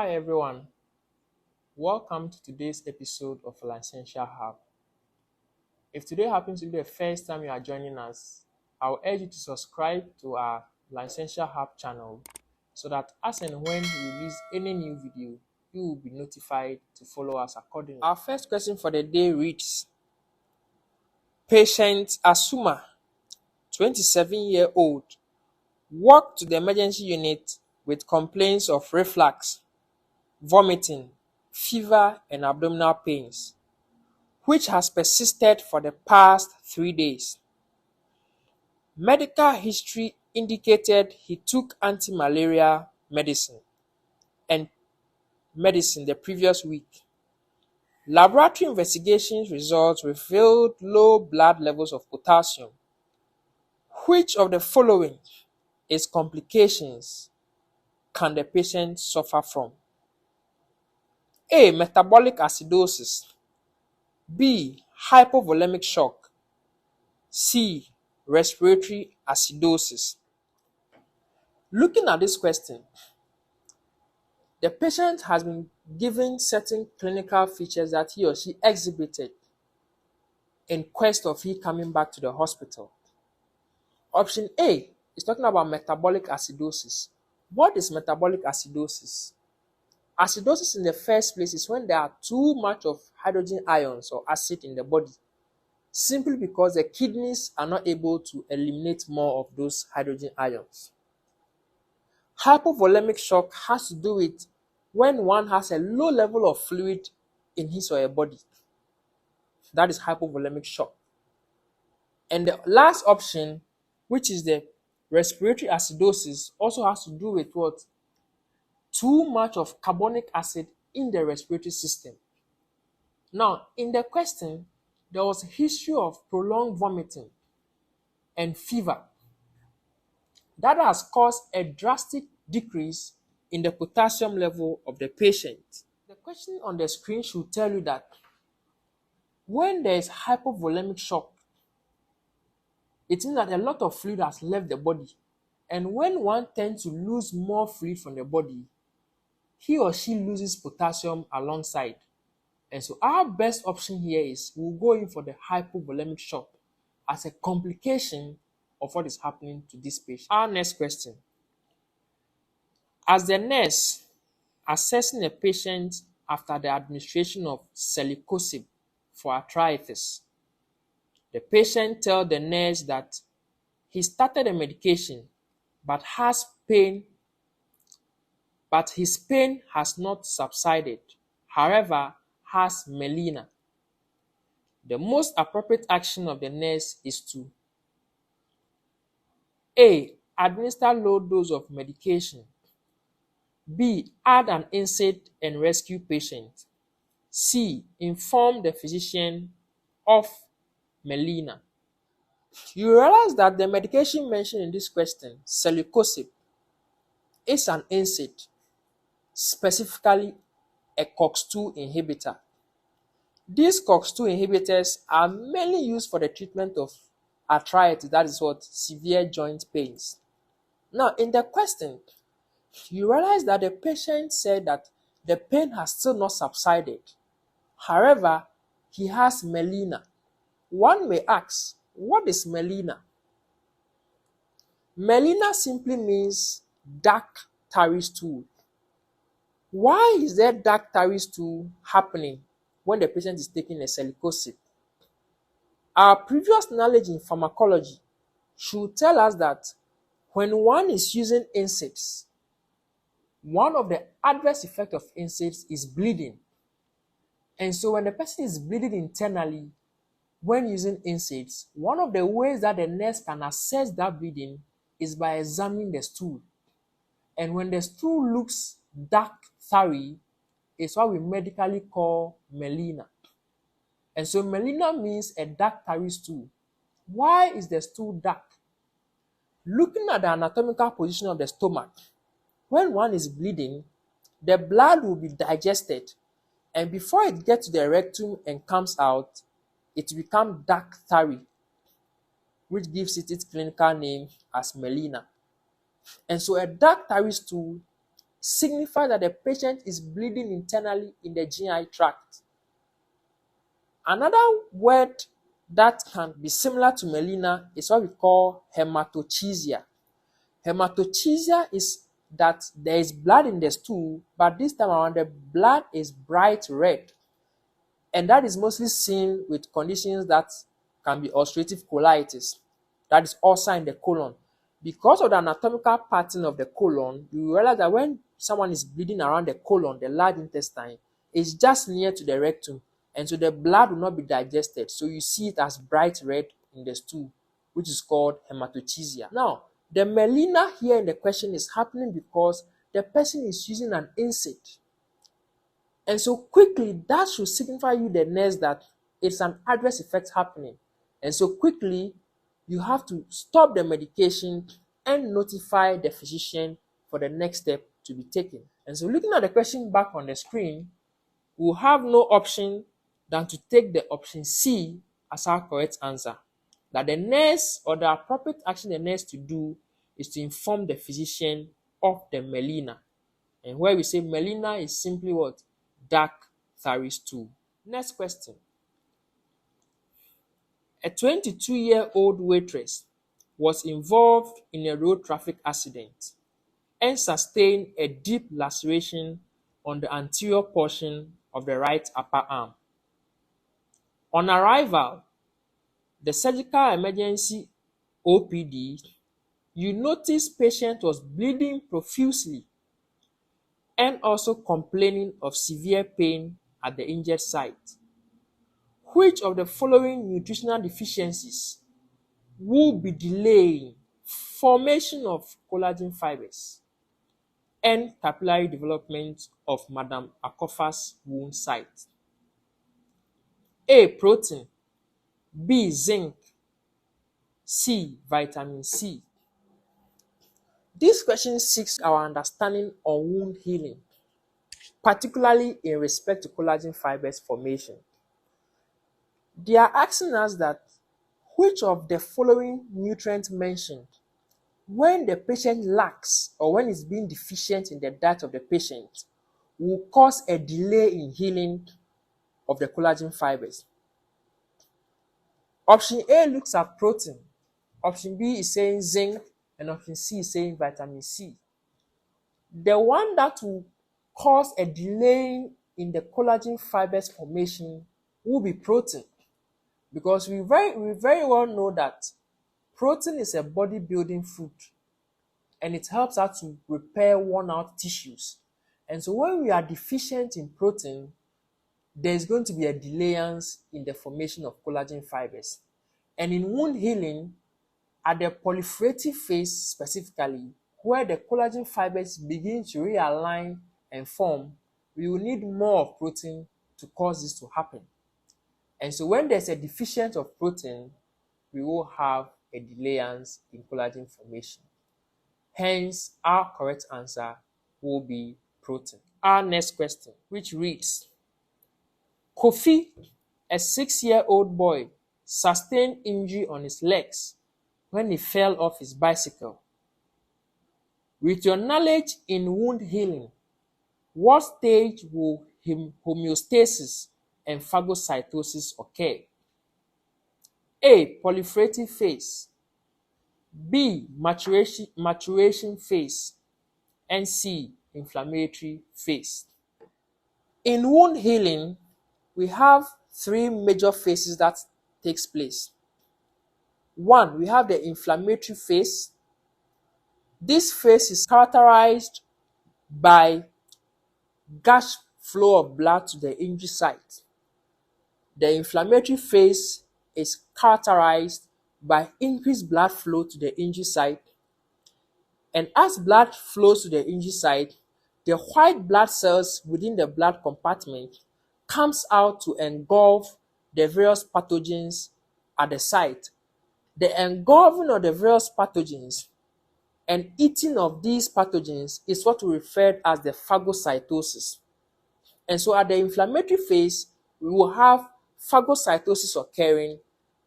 Hi everyone, welcome to today's episode of Licensure Hub. If today happens to be the first time you are joining us, I will urge you to subscribe to our Licensure Hub channel so that as and when we release any new video, you will be notified to follow us accordingly. Our first question for the day reads, Patient Asuma, 27-year-old, walked to the emergency unit with complaints of reflux, vomiting, fever, and abdominal pains, which has persisted for the past 3 days. Medical history indicated he took anti-malaria medicine the previous week. Laboratory investigations results revealed low blood levels of potassium. Which of the following is complications can the patient suffer from? A. Metabolic acidosis. B. Hypovolemic shock. C. Respiratory acidosis. Looking at this question, the patient has been given certain clinical features that he or she exhibited in quest of he coming back to the hospital. Option A is talking about metabolic acidosis. What is metabolic acidosis? Acidosis in the first place is when there are too much of hydrogen ions or acid in the body, simply because the kidneys are not able to eliminate more of those hydrogen ions. Hypovolemic shock has to do with when one has a low level of fluid in his or her body. That is hypovolemic shock. And the last option, which is the respiratory acidosis, also has to do with what? Too much of carbonic acid in the respiratory system. Now, in the question, there was a history of prolonged vomiting and fever that has caused a drastic decrease in the potassium level of the patient. The question on the screen should tell you that when there is hypovolemic shock, it means that a lot of fluid has left the body. And when one tends to lose more fluid from the body, he or she loses potassium alongside. And so our best option here is we'll go in for the hypovolemic shock as a complication of what is happening to this patient. Our next question. As the nurse assessing a patient after the administration of celecoxib for arthritis, the patient tells the nurse that he started the medication but his pain has not subsided, however, has melena. The most appropriate action of the nurse is to A. Administer low dose of medication. B. Add an NSAID and rescue patient. C. Inform the physician of melena. You realize that the medication mentioned in this question, celecoxib, is an NSAID, specifically a COX-2 inhibitor. These COX-2 inhibitors are mainly used for the treatment of arthritis, that is what? Severe joint pains. Now, in the question, you realize that the patient said that the pain has still not subsided. However, he has melena. One may ask, what is melena? Melena simply means dark tarry stool. Why is there dark tarry stool happening when the patient is taking a celecoxib? Our previous knowledge in pharmacology should tell us that when one is using NSAIDs, one of the adverse effects of NSAIDs is bleeding. And so when the person is bleeding internally when using NSAIDs, one of the ways that the nurse can assess that bleeding is by examining the stool. And when the stool looks dark tarry, it's what we medically call melena. And so melena means a dark tarry stool. Why is the stool dark? Looking at the anatomical position of the stomach, when one is bleeding, the blood will be digested, and before it gets to the rectum and comes out, it will become dark tarry, which gives it its clinical name as melena. And so a dark tarry stool signify that the patient is bleeding internally in the GI tract. Another word that can be similar to melena is what we call hematochezia. Hematochezia is that there is blood in the stool, but this time around the blood is bright red. And that is mostly seen with conditions that can be ulcerative colitis, that is ulcer in the colon. Because of the anatomical pattern of the colon, you realize that when someone is bleeding around the colon, the large intestine is just near to the rectum, and so the blood will not be digested. So you see it as bright red in the stool, which is called hematochezia. Now, the melena here in the question is happening because the person is using an NSAID. And so quickly, that should signify you the nurse that it's an adverse effect happening. And so quickly, you have to stop the medication and notify the physician for the next step to be taken. And so looking at the question back on the screen, we'll have no option than to take the option C as our correct answer. That the nurse or the appropriate action the nurse to do is to inform the physician of the melena. And where we say melena is simply what? Dark tarry stool. Next question. A 22-year-old waitress was involved in a road traffic accident and sustained a deep laceration on the anterior portion of the right upper arm. On arrival, the surgical emergency OPD, you notice patient was bleeding profusely and also complaining of severe pain at the injured site. Which of the following nutritional deficiencies will be delaying formation of collagen fibers and capillary development of Madame Akofa's wound site? A. Protein. B. Zinc. C. Vitamin C. This question seeks our understanding on wound healing, particularly in respect to collagen fibers formation. They are asking us that which of the following nutrients mentioned, when the patient lacks or when it's being deficient in the diet of the patient, will cause a delay in healing of the collagen fibers. Option A looks at protein. Option B is saying zinc, and option C is saying vitamin C. The one that will cause a delay in the collagen fibers formation will be protein, because we very well know that protein is a body-building food and it helps us to repair worn-out tissues. And so when we are deficient in protein, there's going to be a delayance in the formation of collagen fibers. And in wound healing, at the proliferative phase specifically, where the collagen fibers begin to realign and form, we will need more of protein to cause this to happen. And so when there's a deficiency of protein, we will have a delayance in collagen formation. Hence, our correct answer will be protein. Our next question, which reads, Kofi, a 6-year-old boy, sustained injury on his legs when he fell off his bicycle. With your knowledge in wound healing, what stage will homeostasis and phagocytosis occur? A. Proliferative phase. B. Maturation phase. And C. Inflammatory phase. In wound healing, we have 3 major phases that takes place. 1, we have the inflammatory phase. This phase is characterized by gush flow of blood to the injury site. The inflammatory phase is characterized by increased blood flow to the injury site. And as blood flows to the injury site, the white blood cells within the blood compartment comes out to engulf the various pathogens at the site. The engulfing of the various pathogens and eating of these pathogens is what we refer as the phagocytosis. And so at the inflammatory phase, we will have phagocytosis occurring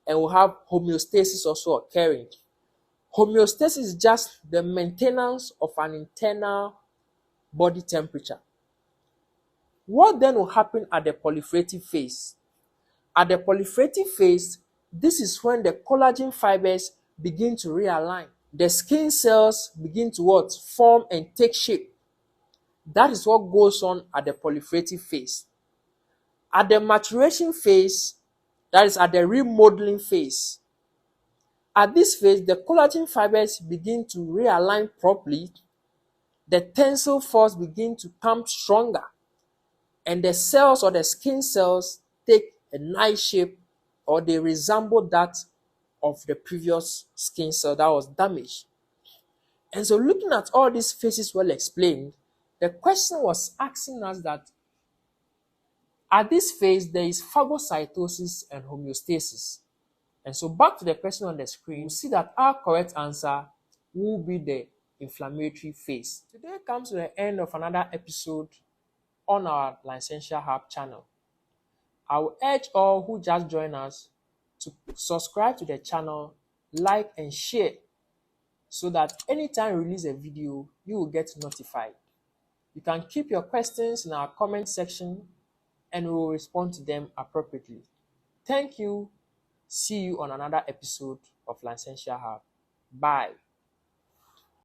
and we'll have homeostasis also occurring. Homeostasis is just the maintenance of an internal body temperature. What then will happen at the proliferative phase? At the proliferative phase, this is when the collagen fibers begin to realign. The skin cells begin to what? Form and take shape. That is what goes on at the proliferative phase. At the maturation phase, that is at the remodeling phase, at this phase, the collagen fibers begin to realign properly, the tensile force begin to come stronger, and the cells or the skin cells take a nice shape, or they resemble that of the previous skin cell that was damaged. And so looking at all these phases well explained, the question was asking us that at this phase, there is phagocytosis and homeostasis. And so back to the question on the screen, you see that our correct answer will be the inflammatory phase. Today comes to the end of another episode on our Licensure Hub channel. I will urge all who just joined us to subscribe to the channel, like and share, so that anytime we release a video, you will get notified. You can keep your questions in our comment section and we will respond to them appropriately. Thank you. See you on another episode of Licensure Hub. Bye.